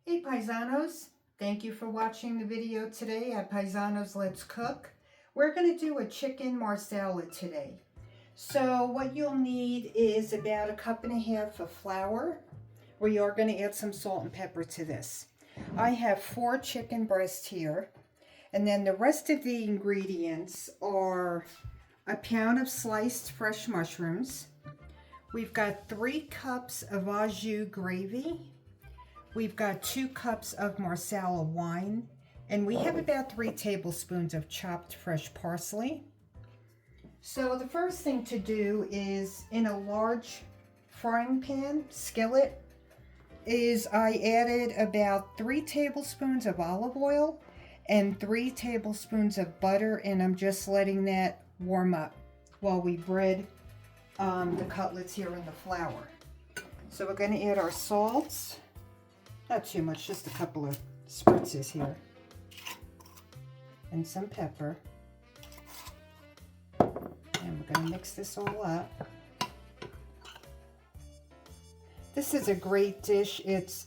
Hey Paisanos, thank you for watching the video today at Paisanos Let's Cook. We're going to do a chicken marsala today. So what you'll need is about 1.5 cups of flour. We are going to add some salt and pepper to this. I have 4 chicken breasts here, and then the rest of the ingredients are a pound of sliced fresh mushrooms. We've got 3 cups of au jus gravy. We've got 2 cups of Marsala wine, and we have about 3 tablespoons of chopped fresh parsley. So the first thing to do is, in a large frying pan, skillet, is I added about 3 tablespoons of olive oil and 3 tablespoons of butter, and I'm just letting that warm up while we bread the cutlets here in the flour. So we're going to add our salts. Not too much, just a couple of spritzes here. And some pepper. And we're going to mix this all up. This is a great dish.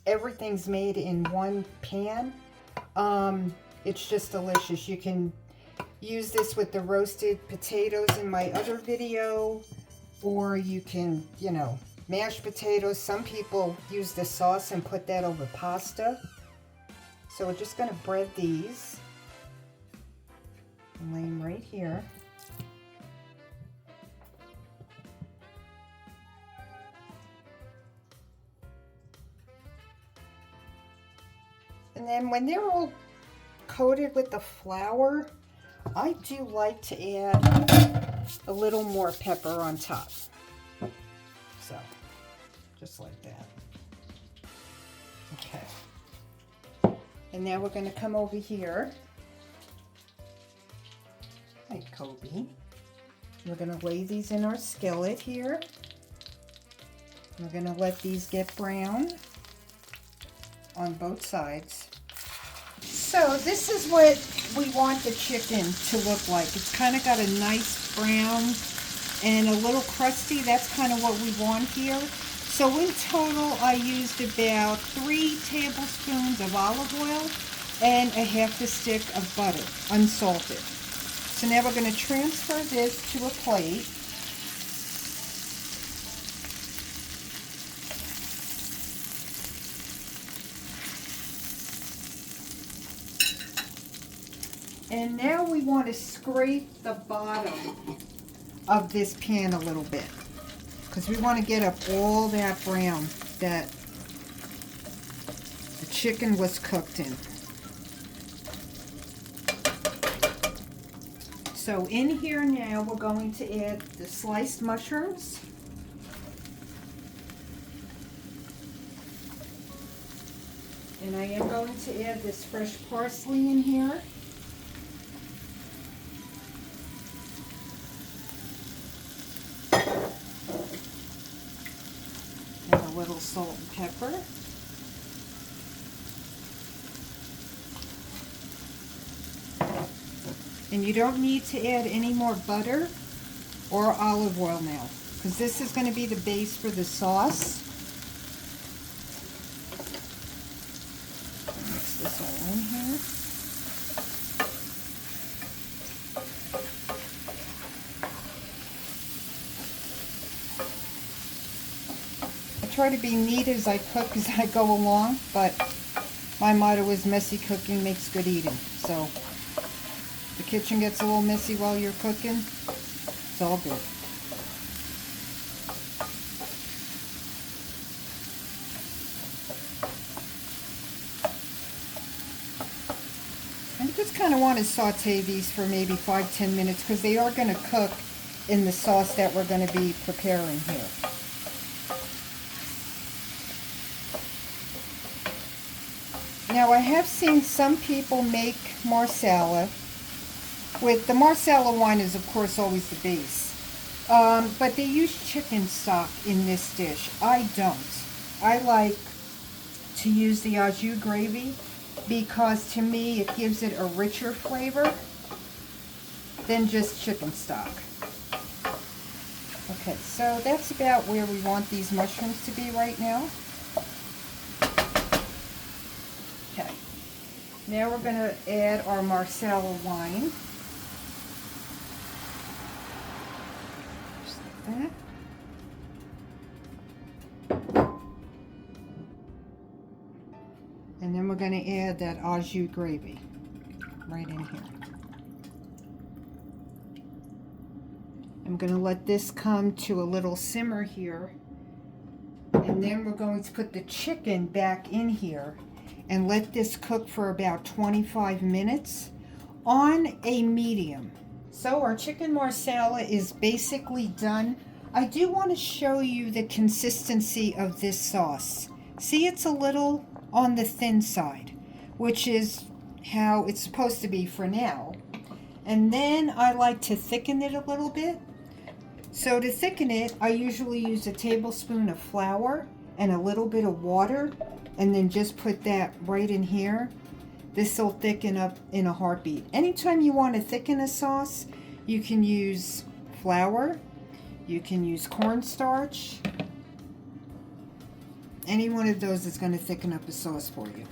Everything's made in one pan. It's just delicious. You can use this with the roasted potatoes in my other video, or you can, mashed potatoes. Some people use the sauce and put that over pasta. So we're just going to bread these and lay them right here. And then when they're all coated with the flour, I do like to add a little more pepper on top. So, just like that. Okay. And now we're going to come over here. Hi, Kobe. We're going to lay these in our skillet here. We're going to let these get brown on both sides. So this is what we want the chicken to look like. It's kind of got a nice brown and a little crusty. That's kind of what we want here. So in total, I used about 3 tablespoons of olive oil and a half a stick of butter, unsalted. So now we're going to transfer this to a plate. And now we want to scrape the bottom of this pan a little bit, because we want to get up all that brown that the chicken was cooked in. So in here now we're going to add the sliced mushrooms. And I am going to add this fresh parsley in here. A little salt and pepper. And you don't need to add any more butter or olive oil now, because this is going to be the base for the sauce. Mix this all in here. Try to be neat as I cook as I go along, but my motto is messy cooking makes good eating. So if the kitchen gets a little messy while you're cooking, it's all good. And you just kind of want to saute these for maybe 5-10 minutes, because they are going to cook in the sauce that we're going to be preparing here. Now I have seen some people make marsala with, the marsala wine is of course always the base, but they use chicken stock in this dish. I don't. I like to use the au jus gravy because to me it gives it a richer flavor than just chicken stock. Okay, so that's about where we want these mushrooms to be right now. Now we're going to add our Marsala wine. Just like that. And then we're going to add that au jus gravy right in here. I'm going to let this come to a little simmer here. And then we're going to put the chicken back in here and let this cook for about 25 minutes on a medium. So our chicken marsala is basically done. I do want to show you the consistency of this sauce. See, it's a little on the thin side, which is how it's supposed to be for now. And then I like to thicken it a little bit. So to thicken it, I usually use a tablespoon of flour and a little bit of water, and then just put that right in here. This will thicken up in a heartbeat. Anytime you want to thicken a sauce, you can use flour, you can use cornstarch. Any one of those is going to thicken up a sauce for you.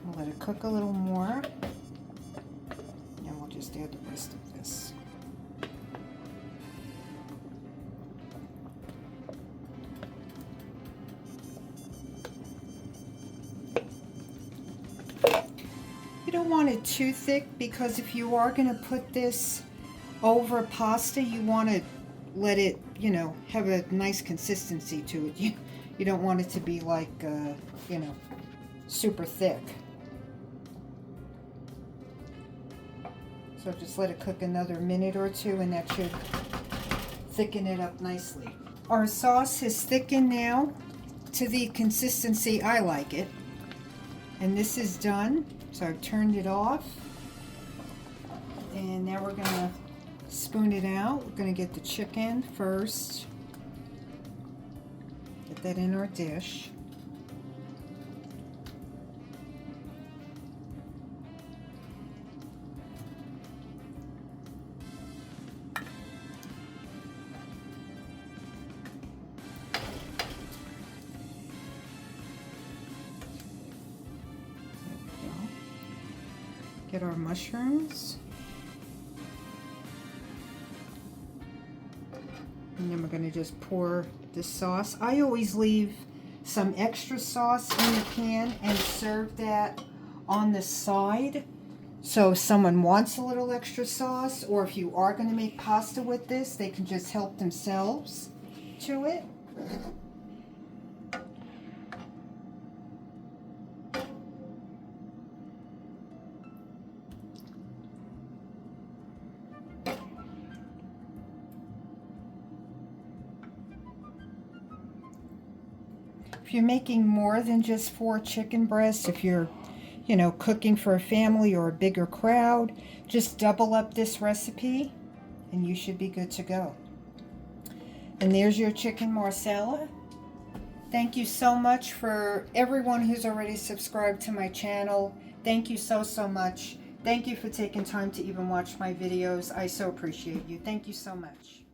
I'll let it cook a little more. And we'll just add the rest of this. You don't want it too thick, because if you are going to put this over pasta, you want to let it, you know, have a nice consistency to it. You don't want it to be like, you know, super thick. So just let it cook another minute or two, and that should thicken it up nicely. Our sauce is thickened now to the consistency I like it. And this is done. So I've turned it off. And now we're going to spoon it out. We're going to get the chicken first. Get that in our dish. Get our mushrooms. And then we're going to just pour the sauce. I always leave some extra sauce in the pan and serve that on the side. So if someone wants a little extra sauce, or if you are going to make pasta with this, they can just help themselves to it. If you're making more than just 4 chicken breasts, if you're, you know, cooking for a family or a bigger crowd, just double up this recipe and you should be good to go. And there's your chicken marsala. Thank you so much for everyone who's already subscribed to my channel. Thank you so much. Thank you for taking time to even watch my videos. I so appreciate you. Thank you so much.